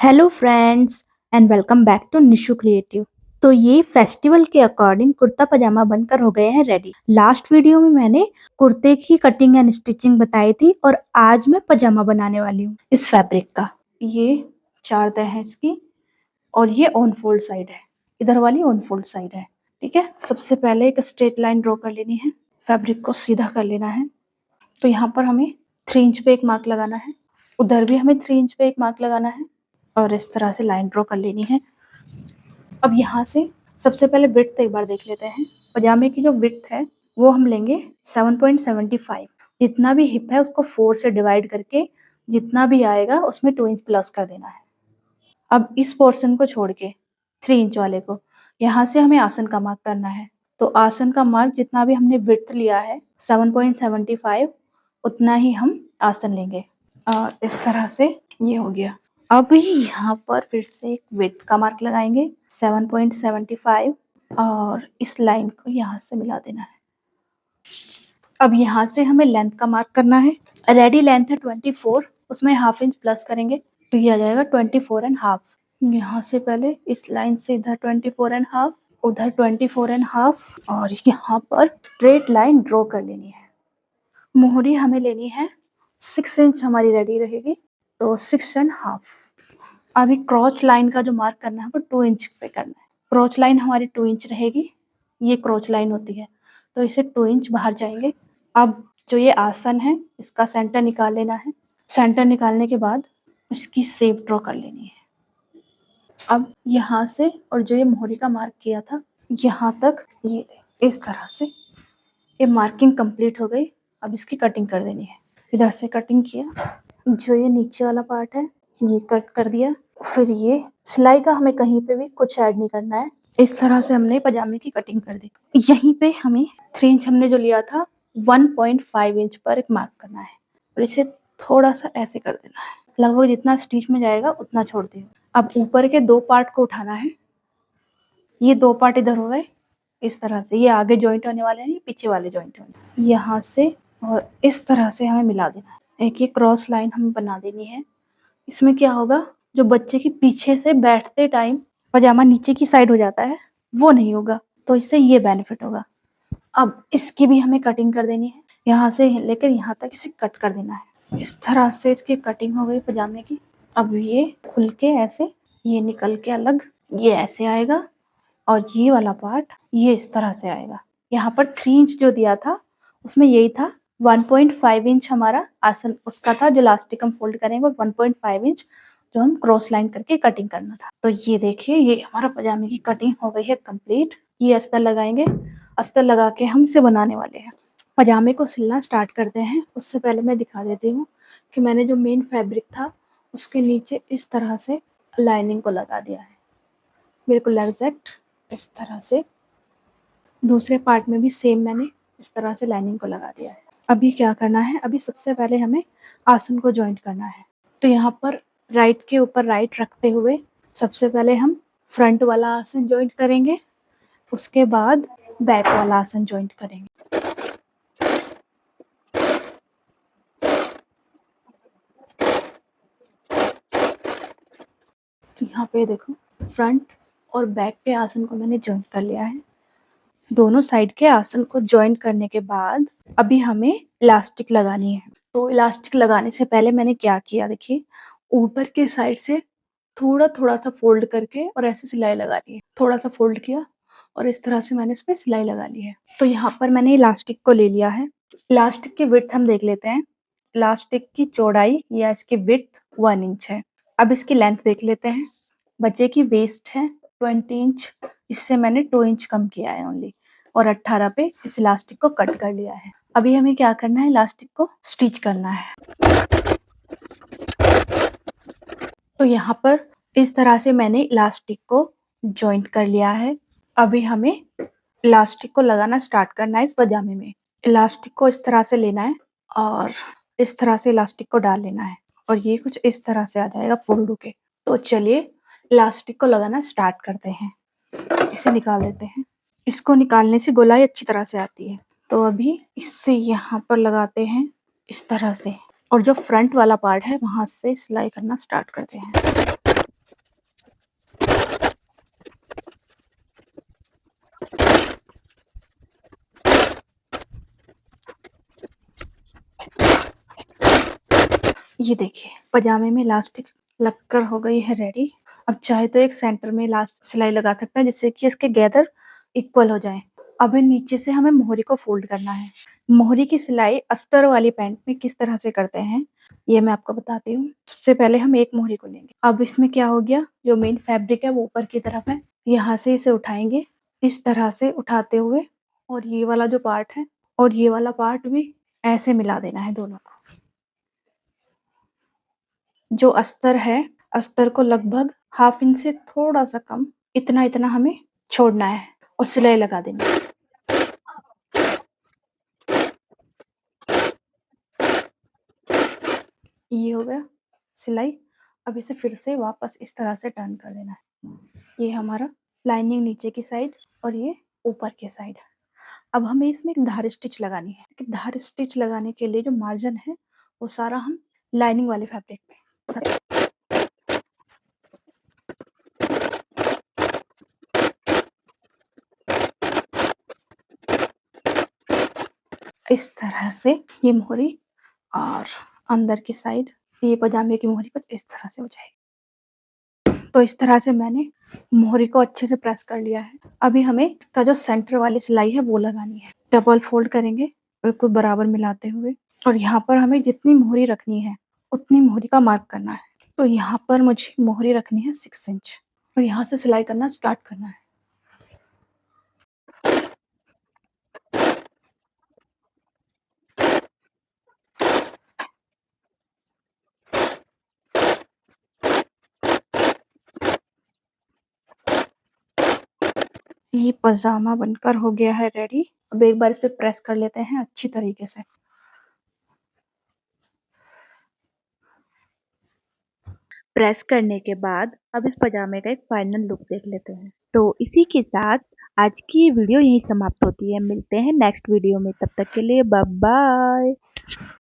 Hello friends and welcome back to Nishu creative. तो ये festival के अकॉर्डिंग कुर्ता पजामा बनकर हो गए हैं रेडी। लास्ट वीडियो में मैंने कुर्ते की कटिंग एंड स्टिचिंग बताई थी और आज मैं पजामा बनाने वाली हूँ इस फैब्रिक का। ये 4 तह है इसकी और ये ऑन फोल्ड साइड है, इधर वाली ऑन फोल्ड साइड है। ठीक है, सबसे पहले एक स्ट्रेट लाइन ड्रॉ कर लेनी है, फैब्रिक को सीधा कर लेना है। तो यहाँ पर हमें 3 इंच पे एक मार्क लगाना है, उधर भी हमें 3 इंच पे एक मार्क लगाना है और इस तरह से लाइन ड्रॉ कर लेनी है। अब यहाँ से सबसे पहले विड्थ एक बार देख लेते हैं। पजामे की जो विड्थ है वो हम लेंगे 7.75। जितना भी हिप है उसको 4 से डिवाइड करके जितना भी आएगा उसमें 2 इंच प्लस कर देना है। अब इस पोर्शन को छोड़ के 3 इंच वाले को यहाँ से हमें आसन का मार्क करना है। तो आसन का मार्क जितना भी हमने विड्थ लिया है 7.75 उतना ही हम आसन लेंगे। इस तरह से ये हो गया। अब यहाँ पर फिर से एक विड्थ का मार्क लगाएंगे 7.75 और इस लाइन को यहाँ से मिला देना है। अब यहाँ से हमें लेंथ का मार्क करना है। रेडी लेंथ है 24, उसमें हाफ इंच प्लस करेंगे तो ये आ जाएगा 24 एंड हाफ। यहाँ से पहले इस लाइन से इधर 24 एंड हाफ, उधर 24 एंड हाफ और यहाँ पर स्ट्रेट लाइन ड्रॉ कर लेनी है। मोहरी हमें लेनी है 6 इंच, हमारी रेडी रहेगी तो 6 एंड हाफ। अभी क्रॉच लाइन का जो मार्क करना है वो 2 इंच पे करना है। क्रॉच लाइन हमारी 2 इंच रहेगी, ये क्रॉच लाइन होती है तो इसे 2 इंच बाहर जाएंगे। अब जो ये आसन है इसका सेंटर निकाल लेना है। सेंटर निकालने के बाद इसकी शेप ड्रॉ कर लेनी है। अब यहाँ से और जो ये मोहरी का मार्क किया था यहाँ तक, ये इस तरह से ये मार्किंग कंप्लीट हो गई। अब इसकी कटिंग कर देनी है। इधर से कटिंग किया, जो ये नीचे वाला पार्ट है ये कट कर दिया। फिर ये सिलाई का हमें कहीं पे भी कुछ ऐड नहीं करना है। इस तरह से हमने पजामे की कटिंग कर दी। यहीं पे हमें 3 इंच हमने जो लिया था 1.5 इंच पर एक मार्क करना है और इसे थोड़ा सा ऐसे कर देना है। लगभग जितना स्टिच में जाएगा उतना छोड़ दिए। अब ऊपर के 2 पार्ट को उठाना है। ये 2 पार्ट इधर हो गए इस तरह से, ये आगे जॉइंट होने वाले हैं, ये पीछे वाले जॉइंट होने। यहाँ से और इस तरह से हमें मिला देना है। एक ये क्रॉस लाइन हमें बना देनी है। इसमें क्या होगा, जो बच्चे के पीछे से बैठते टाइम पजामा नीचे की साइड हो जाता है वो नहीं होगा, तो इससे ये बेनिफिट होगा। अब इसकी भी हमें कटिंग कर देनी है, यहाँ से लेकर यहाँ तक इसे कट कर देना है। इस तरह से इसकी कटिंग हो गई पजामे की। अब ये खुल के ऐसे, ये निकल के अलग, ये ऐसे आएगा और ये वाला पार्ट ये इस तरह से आएगा। यहाँ पर 3 इंच जो दिया था उसमें यही था, 1.5 इंच हमारा आसन उसका था जो लास्टिक हम फोल्ड करेंगे, 1.5 इंच जो हम क्रॉस लाइन करके कटिंग करना था। तो ये देखिए ये हमारा पजामे की कटिंग हो गई है कंप्लीट। ये अस्तर लगाएंगे, अस्तर लगा के हम इसे बनाने वाले हैं। पजामे को सिलना स्टार्ट करते हैं। उससे पहले मैं दिखा देती हूँ कि मैंने जो मेन फैब्रिक था उसके नीचे इस तरह से लाइनिंग को लगा दिया है, बिल्कुल एग्जैक्ट इस तरह से। दूसरे पार्ट में भी सेम मैंने इस तरह से लाइनिंग को लगा दिया है। अभी क्या करना है, अभी सबसे पहले हमें आसन को जॉइंट करना है। तो यहाँ पर राइट के ऊपर राइट रखते हुए सबसे पहले हम फ्रंट वाला आसन जॉइंट करेंगे, उसके बाद बैक वाला आसन जॉइंट करेंगे। तो यहाँ पे देखो फ्रंट और बैक के आसन को मैंने जॉइंट कर लिया है। दोनों साइड के आसन को जॉइंट करने के बाद अभी हमें इलास्टिक लगानी है। तो इलास्टिक लगाने से पहले मैंने क्या किया, देखिए ऊपर के साइड से थोड़ा थोड़ा सा फोल्ड करके और ऐसे सिलाई लगा ली है। थोड़ा सा फोल्ड किया और इस तरह से मैंने इस पे सिलाई लगा ली है। तो यहाँ पर मैंने इलास्टिक को ले लिया है। इलास्टिक की विड्थ हम देख लेते हैं। इलास्टिक की चौड़ाई या इसकी विड्थ 1 इंच है। अब इसकी लेंथ देख लेते हैं। बच्चे की वेस्ट है 20 इंच, इससे मैंने 2 इंच कम किया है ओनली और 18 पे इस इलास्टिक को कट कर लिया है। अभी हमें क्या करना है, इलास्टिक को स्टिच करना है। तो यहाँ पर इस तरह से मैंने इलास्टिक को जॉइंट कर लिया है। अभी हमें इलास्टिक को लगाना स्टार्ट करना है इस पजामे में। इलास्टिक को इस तरह से लेना है और इस तरह से इलास्टिक को डाल लेना है और ये कुछ इस तरह से आ जाएगा फोल्ड होके। तो चलिए इलास्टिक को लगाना स्टार्ट करते हैं। इसे निकाल देते हैं। इसको निकालने से गोलाई अच्छी तरह से आती है। तो अभी इससे यहाँ पर लगाते हैं इस तरह से और जो फ्रंट वाला पार्ट है वहां से सिलाई करना स्टार्ट करते हैं। ये देखिए पजामे में इलास्टिक लगकर हो गई है रेडी। अब चाहे तो एक सेंटर में लास्ट सिलाई लगा सकते हैं जिससे कि इसके गैदर इक्वल हो जाए। अब नीचे से हमें मोहरी को फोल्ड करना है। मोहरी की सिलाई अस्तर वाली पैंट में किस तरह से करते हैं ये मैं आपको बताती हूँ। सबसे पहले हम एक मोहरी को लेंगे। अब इसमें क्या हो गया, जो मेन फैब्रिक है वो ऊपर की तरफ है। यहाँ से इसे उठाएंगे इस तरह से उठाते हुए, और ये वाला जो पार्ट है और ये वाला पार्ट भी ऐसे मिला देना है दोनों को। जो अस्तर है, अस्तर को लगभग हाफ इंच से थोड़ा सा कम इतना इतना हमें छोड़ना है और सिलाई लगा देनी है। ये हो गया सिलाई। अब इसे फिर से वापस इस तरह से टर्न कर देना है। ये हमारा लाइनिंग नीचे की साइड और ये ऊपर की साइड। अब हमें इसमें एक धार स्टिच लगानी है। धार स्टिच लगाने के लिए जो मार्जिन है वो सारा हम लाइनिंग वाले फैब्रिक पे इस तरह से ये मोहरी और अंदर की साइड ये पजामे की मोहरी कुछ इस तरह से हो जाएगी। तो इस तरह से मैंने मोहरी को अच्छे से प्रेस कर लिया है। अभी हमें इसका जो सेंटर वाली सिलाई है वो लगानी है। डबल फोल्ड करेंगे बिल्कुल बराबर मिलाते हुए, और यहाँ पर हमें जितनी मोहरी रखनी है उतनी मोहरी का मार्क करना है। तो यहाँ पर मुझे मोहरी रखनी है 6 इंच और यहाँ से सिलाई करना स्टार्ट करना है। ये पजामा बनकर हो गया है रेडी। अब एक बार इस पे प्रेस कर लेते हैं अच्छी तरीके से। प्रेस करने के बाद अब इस पजामे का एक फाइनल लुक देख लेते हैं। तो इसी के साथ आज की ये वीडियो यहीं समाप्त होती है। मिलते हैं नेक्स्ट वीडियो में, तब तक के लिए बाय बाय।